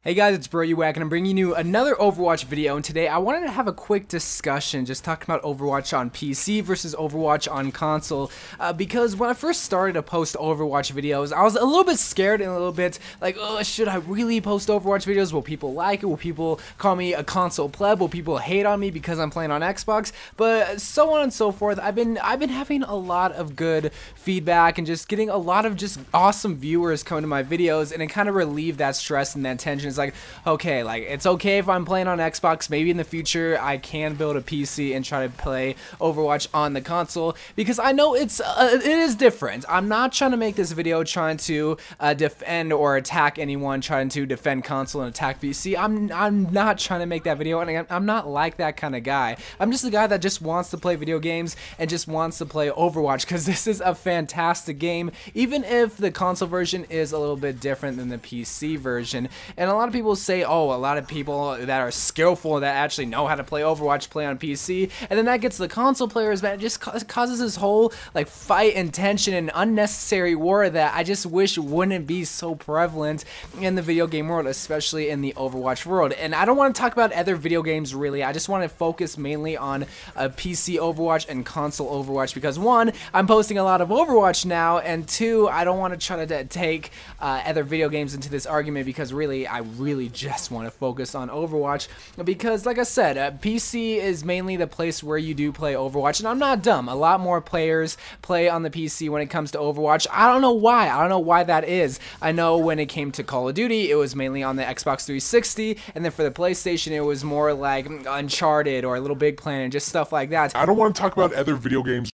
Hey guys, it's WACK and I'm bringing you another Overwatch video, and today I wanted to have a quick discussion just talking about Overwatch on PC versus Overwatch on console, because when I first started to post Overwatch videos, I was a little bit scared and a little bit like, oh, should I really post Overwatch videos? Will people like it? Will people call me a console pleb? Will people hate on me because I'm playing on Xbox? But so on and so forth. I've been having a lot of good feedback and just getting a lot of just awesome viewers coming to my videos, and it kind of relieved that stress and that tension. It's like, okay, like it's okay if I'm playing on Xbox. Maybe in the future I can build a PC and try to play Overwatch on the console, because I know it is different. I'm not trying to make this video trying to defend or attack anyone trying to defend console and attack PC. I'm not trying to make that video, and I'm not like that kind of guy. I'm just a guy that just wants to play video games and just wants to play Overwatch because this is a fantastic game, even if the console version is a little bit different than the PC version. And a lot of people say, oh, a lot of people that are skillful, that actually know how to play Overwatch, play on PC, and then that gets the console players mad. It just causes this whole like fight and tension and unnecessary war that I just wish wouldn't be so prevalent in the video game world, especially in the Overwatch world. And I don't want to talk about other video games really. I just want to focus mainly on PC Overwatch and console Overwatch, because one, I'm posting a lot of Overwatch now, and two, I don't want to try to take other video games into this argument, because really I really just want to focus on Overwatch, because like I said, PC is mainly the place where you do play Overwatch, and I'm not dumb. A lot more players play on the PC when it comes to Overwatch. I don't know why. I don't know why that is. I know when it came to Call of Duty, it was mainly on the Xbox 360, and then for the PlayStation, it was more like Uncharted or Little Big Planet and just stuff like that. I don't want to talk about other video games.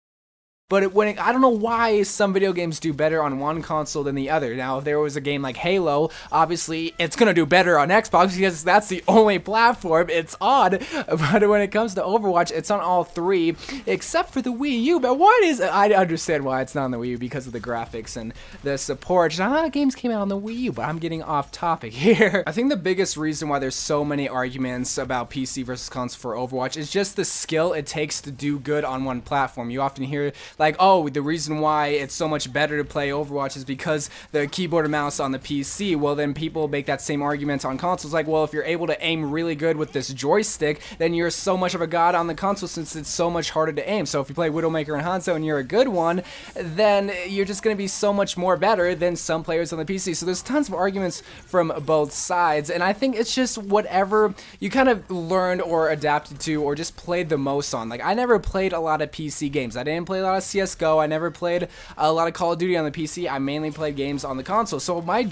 But I don't know why some video games do better on one console than the other. Now, if there was a game like Halo, obviously it's going to do better on Xbox because that's the only platform. It's odd. But when it comes to Overwatch, it's on all three, except for the Wii U. But why is it? I understand why it's not on the Wii U, because of the graphics and the support. Now, a lot of games came out on the Wii U, but I'm getting off topic here. I think the biggest reason why there's so many arguments about PC versus console for Overwatch is just the skill it takes to do good on one platform. You often hear like, oh, the reason why it's so much better to play Overwatch is because the keyboard and mouse on the PC. Well, then people make that same argument on consoles, like, well, if you're able to aim really good with this joystick, then you're so much of a god on the console, since it's so much harder to aim. So if you play Widowmaker and Hanzo and you're a good one, then you're just going to be so much more better than some players on the PC. So there's tons of arguments from both sides, and I think it's just whatever you kind of learned or adapted to or just played the most on. Like, I never played a lot of PC games. I didn't play a lot of CSGO. I never played a lot of Call of Duty on the PC. I mainly played games on the console. So my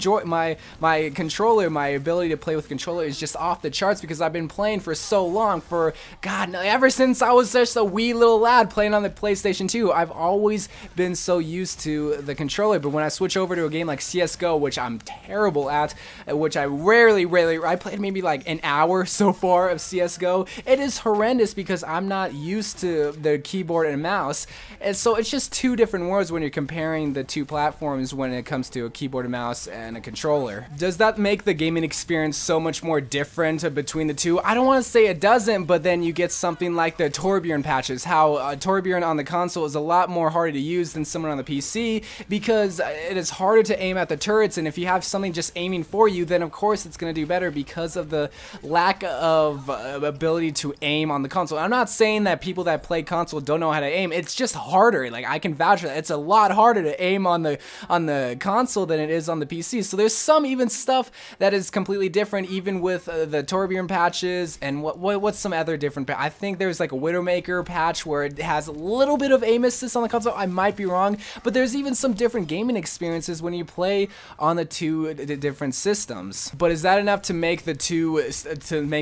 controller, my ability to play with controller is just off the charts, because I've been playing for so long, for God, ever since I was just a wee little lad playing on the PlayStation 2. I've always been so used to the controller. But when I switch over to a game like CSGO, which I'm terrible at, which I I played maybe like an hour so far of CSGO, it is horrendous because I'm not used to the keyboard and mouse. And so it's just two different worlds when you're comparing the two platforms when it comes to a keyboard and mouse and a controller. Does that make the gaming experience so much more different between the two? I don't want to say it doesn't, but then you get something like the Torbjorn patches, how Torbjorn on the console is a lot more harder to use than someone on the PC, because it is harder to aim at the turrets, and if you have something just aiming for you, then of course it's going to do better because of the lack of ability to aim on the console. I'm not saying that people that play console don't know how to aim. It's just harder. Like, I can vouch for that. It's a lot harder to aim on the console than it is on the PC. So there's some even stuff that is completely different, even with the Torbjorn patches, and what's some other different I think there's like a Widowmaker patch where it has a little bit of aim assist on the console. I might be wrong, but there's even some different gaming experiences when you play on the two different systems. But is that enough to make the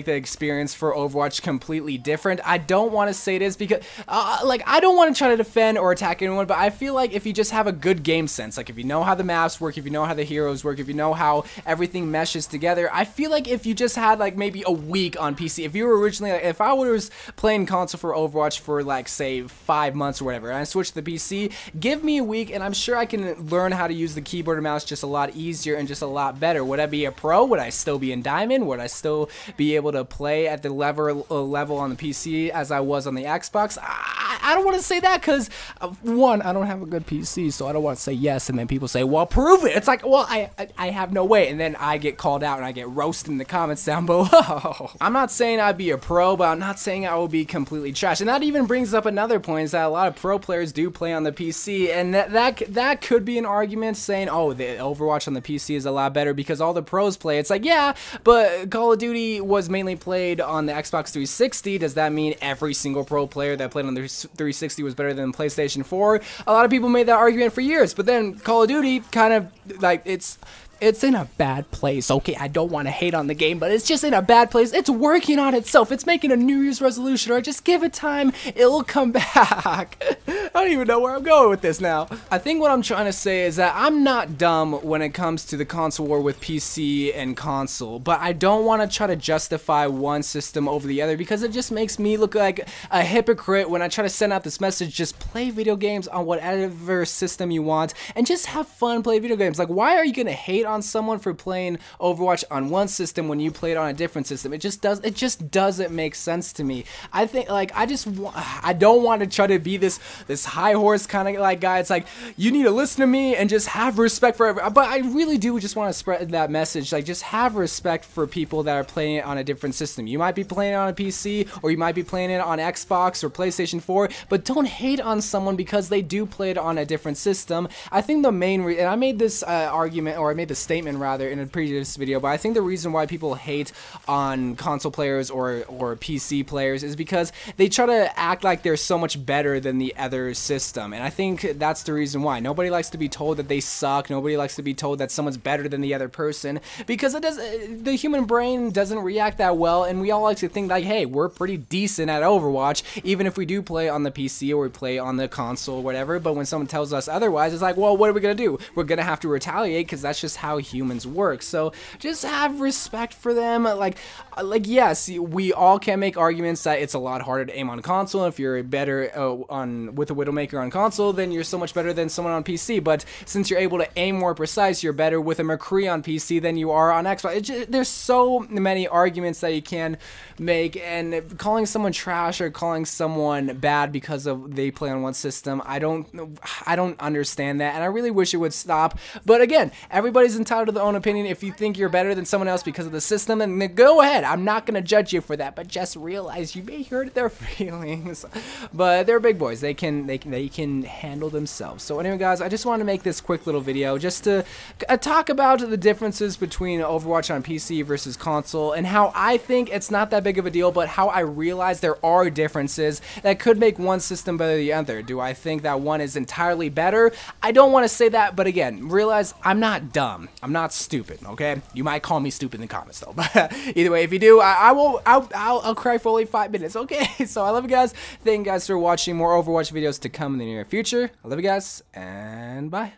experience for Overwatch completely different? I don't want to say it is, because like, I don't want to try to defend or attack anyone, but I feel like if you just have a good game sense, like if you know how the maps work, if you know how the heroes work, if you know how everything meshes together, I feel like if you just had like maybe a week on PC, if you were originally, like, if I was playing console for Overwatch for like say 5 months or whatever, and I switched to the PC, give me a week and I'm sure I can learn how to use the keyboard and mouse just a lot easier and just a lot better. Would I be a pro? Would I still be in Diamond? Would I still be able to play at the level on the PC as I was on the Xbox? I don't want to say that because, one, I don't have a good PC, so I don't want to say yes, and then people say, well, prove it. It's like, well, I have no way, and then I get called out and I get roasted in the comments down below. I'm not saying I'd be a pro, but I'm not saying I will be completely trash. And that even brings up another point, is that a lot of pro players do play on the PC, and that could be an argument saying, oh, the Overwatch on the PC is a lot better because all the pros play. It's like, yeah, but Call of Duty was mainly played on the Xbox 360. Does that mean every single pro player that played on the 360 was better than PlayStation 4? A lot of people made that argument for years, but then Call of Duty kind of, like, it's in a bad place. Okay, I don't want to hate on the game, but it's just in a bad place. It's working on itself. It's making a New Year's resolution, or just give it time. It'll come back. I don't even know where I'm going with this now. I think what I'm trying to say is that I'm not dumb when it comes to the console war with PC and console, but I don't want to try to justify one system over the other because it just makes me look like a hypocrite when I try to send out this message, just play video games on whatever system you want and just have fun playing video games. Like, why are you going to hate on someone for playing Overwatch on one system when you play it on a different system? It just doesn't make sense to me. I think, like, I don't want to try to be this high horse kind of like guy. It's like, you need to listen to me and just have respect for everyone. But I really do just want to spread that message, like, just have respect for people that are playing it on a different system. You might be playing it on a PC, or you might be playing it on Xbox or PlayStation 4, but don't hate on someone because they do play it on a different system. I think the main reason, and I made this argument, or I made this statement rather in a previous video, but I think the reason why people hate on console players or PC players is because they try to act like they're so much better than the other system, and I think that's the reason why. Nobody likes to be told that they suck. Nobody likes to be told that someone's better than the other person, because the human brain doesn't react that well, and we all like to think like, hey, we're pretty decent at Overwatch, even if we do play on the PC or we play on the console or whatever. But when someone tells us otherwise, it's like, well, what are we gonna do? We're gonna have to retaliate because that's just how humans work. So just have respect for them. Like yes, we all can make arguments that it's a lot harder to aim on console. If you're better with a Widowmaker on console, then you're so much better than someone on PC. But since you're able to aim more precise, you're better with a McCree on PC than you are on Xbox. There's so many arguments that you can make, and calling someone trash or calling someone bad because of they play on one system, I don't understand that, and I really wish it would stop. But again, everybody's entitled to their own opinion. If you think you're better than someone else because of the system, then go ahead. I'm not gonna judge you for that, but just realize you may hurt their feelings. But they're big boys. They can handle themselves. So anyway, guys, I just wanted to make this quick little video just to talk about the differences between Overwatch on PC versus console, and how I think it's not that big of a deal, but how I realize there are differences that could make one system better than the other. Do I think that one is entirely better? I don't want to say that, but again, realize I'm not dumb. I'm not stupid, okay? You might call me stupid in the comments though, but either way, if you do, I'll cry for only 5 minutes, okay? So I love you guys. Thank you guys for watching. More Overwatch videos to come in the near future. I love you guys, and bye.